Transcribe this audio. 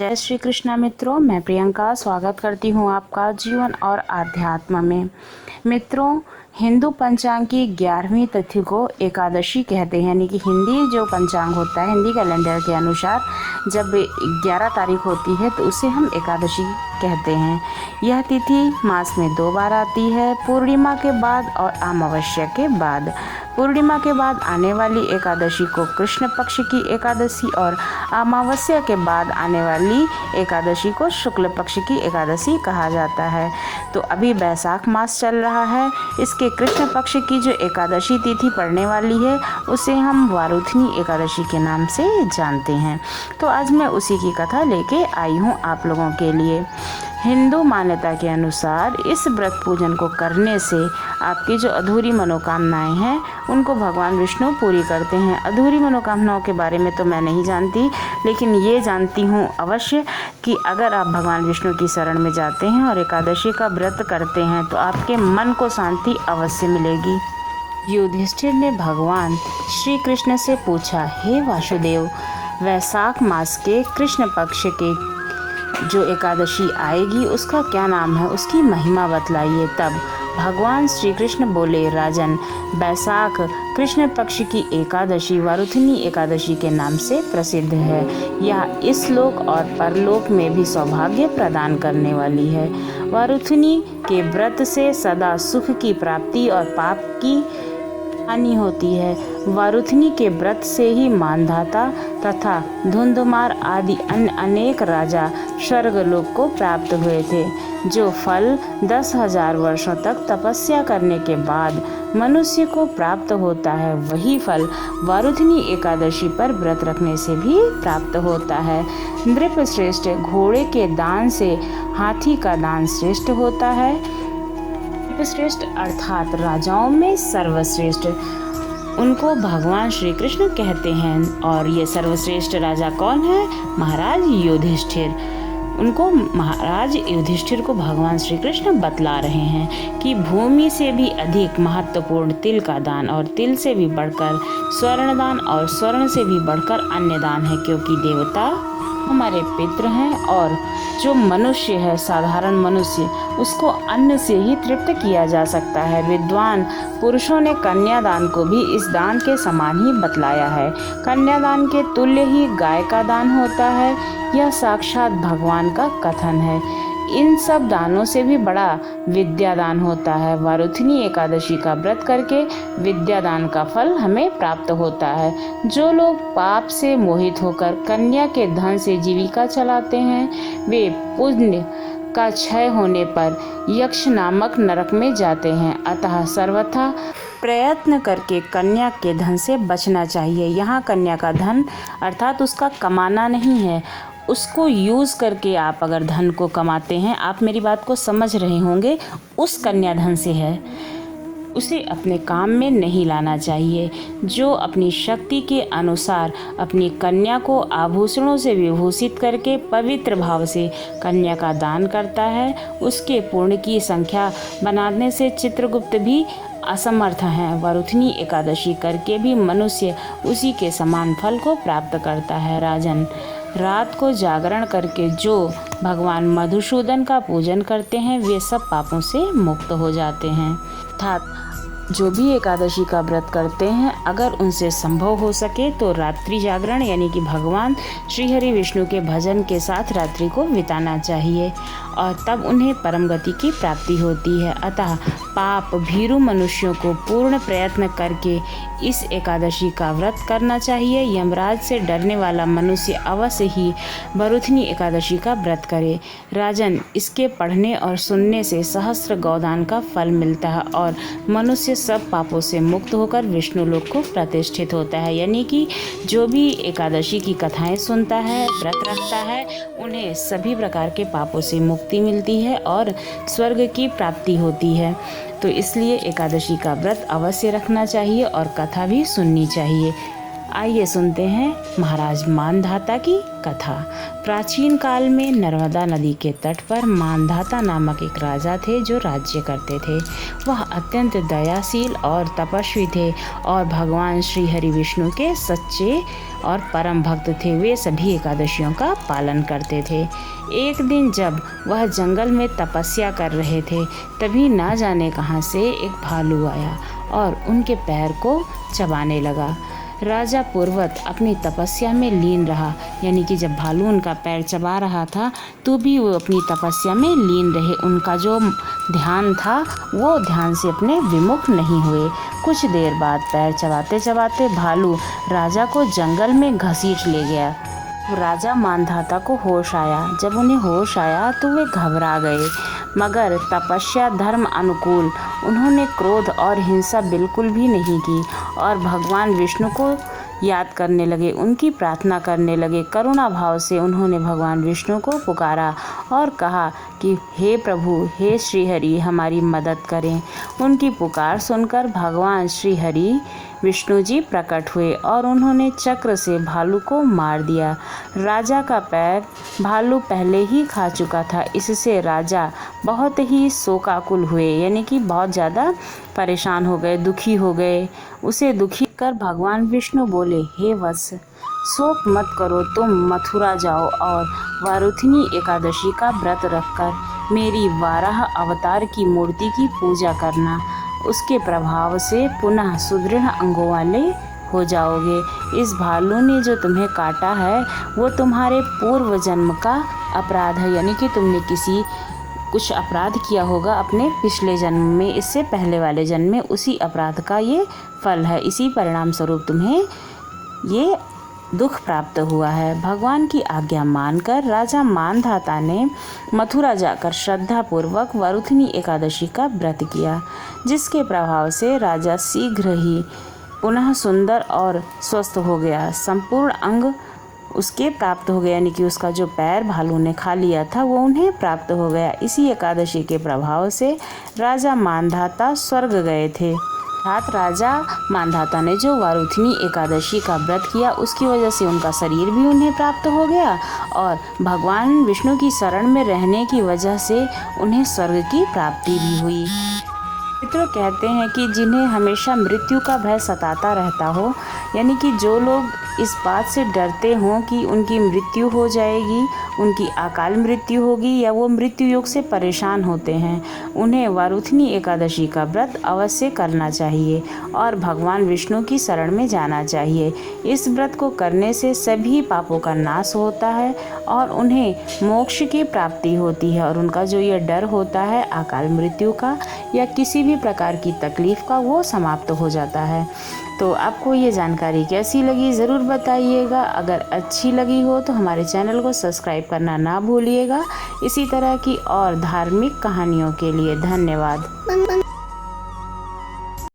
जय श्री कृष्णा मित्रों, मैं प्रियंका स्वागत करती हूँ आपका जीवन और आध्यात्म में। मित्रों, हिंदू पंचांग की 11वीं तिथि को एकादशी कहते हैं, यानी कि हिंदी जो पंचांग होता है, हिंदी कैलेंडर के अनुसार जब 11 तारीख होती है तो उसे हम एकादशी कहते हैं। यह तिथि मास में 2 बार आती है, पूर्णिमा के बाद और अमावस्या के बाद। पूर्णिमा के बाद आने वाली एकादशी को कृष्ण पक्ष की एकादशी और अमावस्या के बाद आने वाली एकादशी को शुक्ल पक्ष की एकादशी कहा जाता है। तो अभी बैसाख मास चल रहा है, इसके कृष्ण पक्ष की जो एकादशी तिथि पड़ने वाली है उसे हम वारुथनी एकादशी के नाम से जानते हैं। तो आज मैं उसी की कथा लेके आई हूँ आप लोगों के लिए। हिंदू मान्यता के अनुसार इस व्रत पूजन को करने से आपकी जो अधूरी मनोकामनाएं हैं उनको भगवान विष्णु पूरी करते हैं। अधूरी मनोकामनाओं के बारे में तो मैं नहीं जानती, लेकिन ये जानती हूँ अवश्य कि अगर आप भगवान विष्णु की शरण में जाते हैं और एकादशी का व्रत करते हैं तो आपके मन को शांति अवश्य मिलेगी। युधिष्ठिर ने भगवान श्री कृष्ण से पूछा, हे वासुदेव, वैशाख मास के कृष्ण पक्ष के जो एकादशी आएगी उसका क्या नाम है, उसकी महिमा बतलाइए। तब भगवान श्री कृष्ण बोले, राजन, बैसाख कृष्ण पक्ष की एकादशी वारुथनी एकादशी के नाम से प्रसिद्ध है। यह इस लोक और परलोक में भी सौभाग्य प्रदान करने वाली है। वारुथनी के व्रत से सदा सुख की प्राप्ति और पाप की हानि होती है। वारुथनी के व्रत से ही मानधाता तथा धुंधुमार आदि अन्य अनेक राजा स्वर्गलोक को प्राप्त हुए थे। जो फल 10,000 वर्षों तक तपस्या करने के बाद मनुष्य को प्राप्त होता है, वही फल वारुथनी एकादशी पर व्रत रखने से भी प्राप्त होता है। नृपश्रेष्ठ घोड़े के दान से हाथी का दान श्रेष्ठ होता है। श्रेष्ठ अर्थात राजाओं में सर्वश्रेष्ठ उनको भगवान श्री कृष्ण कहते हैं। और ये सर्वश्रेष्ठ राजा कौन है? महाराज युधिष्ठिर। उनको महाराज युधिष्ठिर को भगवान श्री कृष्ण बतला रहे हैं कि भूमि से भी अधिक महत्वपूर्ण तिल का दान और तिल से भी बढ़कर स्वर्ण दान और स्वर्ण से भी बढ़कर अन्य दान है, क्योंकि देवता हमारे पितृ हैं और जो मनुष्य है, साधारण मनुष्य, उसको अन्न से ही तृप्त किया जा सकता है। विद्वान पुरुषों ने कन्यादान को भी इस दान के समान ही बतलाया है। कन्यादान के तुल्य ही गाय का दान होता है। यह साक्षात भगवान का कथन है। इन सब दानों से भी बड़ा विद्यादान होता है। वारुथनी एकादशी का व्रत करके विद्यादान का फल हमें प्राप्त होता है। जो लोग पाप से मोहित होकर कन्या के धन से जीविका चलाते हैं, वे पुण्य का क्षय होने पर यक्ष नामक नरक में जाते हैं। अतः सर्वथा प्रयत्न करके कन्या के धन से बचना चाहिए। यहाँ कन्या का धन अर्थात उसका कमाना नहीं है, उसको यूज़ करके आप अगर धन को कमाते हैं, आप मेरी बात को समझ रहे होंगे, उस कन्याधन से है, उसे अपने काम में नहीं लाना चाहिए। जो अपनी शक्ति के अनुसार अपनी कन्या को आभूषणों से विभूषित करके पवित्र भाव से कन्या का दान करता है, उसके पुण्य की संख्या बनाने से चित्रगुप्त भी असमर्थ हैं। वारुथनी एकादशी करके भी मनुष्य उसी के समान फल को प्राप्त करता है। राजन, रात को जागरण करके जो भगवान मधुसूदन का पूजन करते हैं, वे सब पापों से मुक्त हो जाते हैं। अर्थात जो भी एकादशी का व्रत करते हैं, अगर उनसे संभव हो सके तो रात्रि जागरण यानी कि भगवान श्री हरि विष्णु के भजन के साथ रात्रि को बिताना चाहिए और तब उन्हें परम गति की प्राप्ति होती है। अतः पाप भीरु मनुष्यों को पूर्ण प्रयत्न करके इस एकादशी का व्रत करना चाहिए। यमराज से डरने वाला मनुष्य अवश्य ही वारुथनी एकादशी का व्रत करे। राजन, इसके पढ़ने और सुनने से सहस्त्र गौदान का फल मिलता है और मनुष्य सब पापों से मुक्त होकर विष्णु लोक को प्रतिष्ठित होता है। यानी कि जो भी एकादशी की कथाएं सुनता है, व्रत रखता है, उन्हें सभी प्रकार के पापों से मुक्ति मिलती है और स्वर्ग की प्राप्ति होती है। तो इसलिए एकादशी का व्रत अवश्य रखना चाहिए और कथा भी सुननी चाहिए। आइए सुनते हैं महाराज मानधाता की कथा। प्राचीन काल में नर्मदा नदी के तट पर मानधाता नामक एक राजा थे जो राज्य करते थे। वह अत्यंत दयाशील और तपस्वी थे और भगवान श्री हरि विष्णु के सच्चे और परम भक्त थे। वे सभी एकादशियों का पालन करते थे। एक दिन जब वह जंगल में तपस्या कर रहे थे, तभी ना जाने कहाँ से एक भालू आया और उनके पैर को चबाने लगा। राजा पूर्वत अपनी तपस्या में लीन रहा, यानी कि जब भालू उनका पैर चबा रहा था तो भी वो अपनी तपस्या में लीन रहे। उनका जो ध्यान था वो ध्यान से अपने विमुख नहीं हुए। कुछ देर बाद पैर चबाते चबाते भालू राजा को जंगल में घसीट ले गया। राजा मांधाता को होश आया। जब उन्हें होश आया तो वे घबरा गए, मगर तपस्या धर्म अनुकूल उन्होंने क्रोध और हिंसा बिल्कुल भी नहीं की और भगवान विष्णु को याद करने लगे, उनकी प्रार्थना करने लगे। करुणा भाव से उन्होंने भगवान विष्णु को पुकारा और कहा कि हे प्रभु, हे श्री हरि, हमारी मदद करें। उनकी पुकार सुनकर भगवान श्री हरि विष्णु जी प्रकट हुए और उन्होंने चक्र से भालू को मार दिया। राजा का पैर भालू पहले ही खा चुका था, इससे राजा बहुत ही शोकाकुल हुए, यानी कि बहुत ज़्यादा परेशान हो गए, दुखी हो गए। उसे दुखी कर भगवान विष्णु बोले, हे वत्स, शोक मत करो, तुम मथुरा जाओ और वारुथिनी एकादशी का व्रत रखकर मेरी वाराह अवतार की मूर्ति की पूजा करना। उसके प्रभाव से पुनः सुदृढ़ अंगों वाले हो जाओगे। इस भालू ने जो तुम्हें काटा है वो तुम्हारे पूर्व जन्म का अपराध है, यानी कि तुमने कुछ अपराध किया होगा अपने पिछले जन्म में, इससे पहले वाले जन्म में, उसी अपराध का ये फल है। इसी परिणाम स्वरूप तुम्हें ये दुख प्राप्त हुआ है। भगवान की आज्ञा मानकर राजा मानधाता ने मथुरा जाकर श्रद्धापूर्वक वारुथिनी एकादशी का व्रत किया, जिसके प्रभाव से राजा शीघ्र ही पुनः सुंदर और स्वस्थ हो गया। संपूर्ण अंग उसके प्राप्त हो गया, यानी कि उसका जो पैर भालू ने खा लिया था वो उन्हें प्राप्त हो गया। इसी एकादशी के प्रभाव से राजा मानधाता स्वर्ग गए थे। राजा मांधाता ने जो वारुथिनी एकादशी का व्रत किया उसकी वजह से उनका शरीर भी उन्हें प्राप्त हो गया और भगवान विष्णु की शरण में रहने की वजह से उन्हें स्वर्ग की प्राप्ति भी हुई। मित्रों, कहते हैं कि जिन्हें हमेशा मृत्यु का भय सताता रहता हो, यानी कि जो लोग इस बात से डरते हों कि उनकी मृत्यु हो जाएगी, उनकी अकाल मृत्यु होगी या वो मृत्यु योग से परेशान होते हैं, उन्हें वारुथिनी एकादशी का व्रत अवश्य करना चाहिए और भगवान विष्णु की शरण में जाना चाहिए। इस व्रत को करने से सभी पापों का नाश होता है और उन्हें मोक्ष की प्राप्ति होती है और उनका जो ये डर होता है अकाल मृत्यु का या किसी भी प्रकार की तकलीफ़ का, वो समाप्त हो जाता है। तो आपको ये जानकारी कैसी लगी ज़रूर बताइएगा। अगर अच्छी लगी हो तो हमारे चैनल को सब्सक्राइब करना ना भूलिएगा। इसी तरह की और धार्मिक कहानियों के लिए धन्यवाद।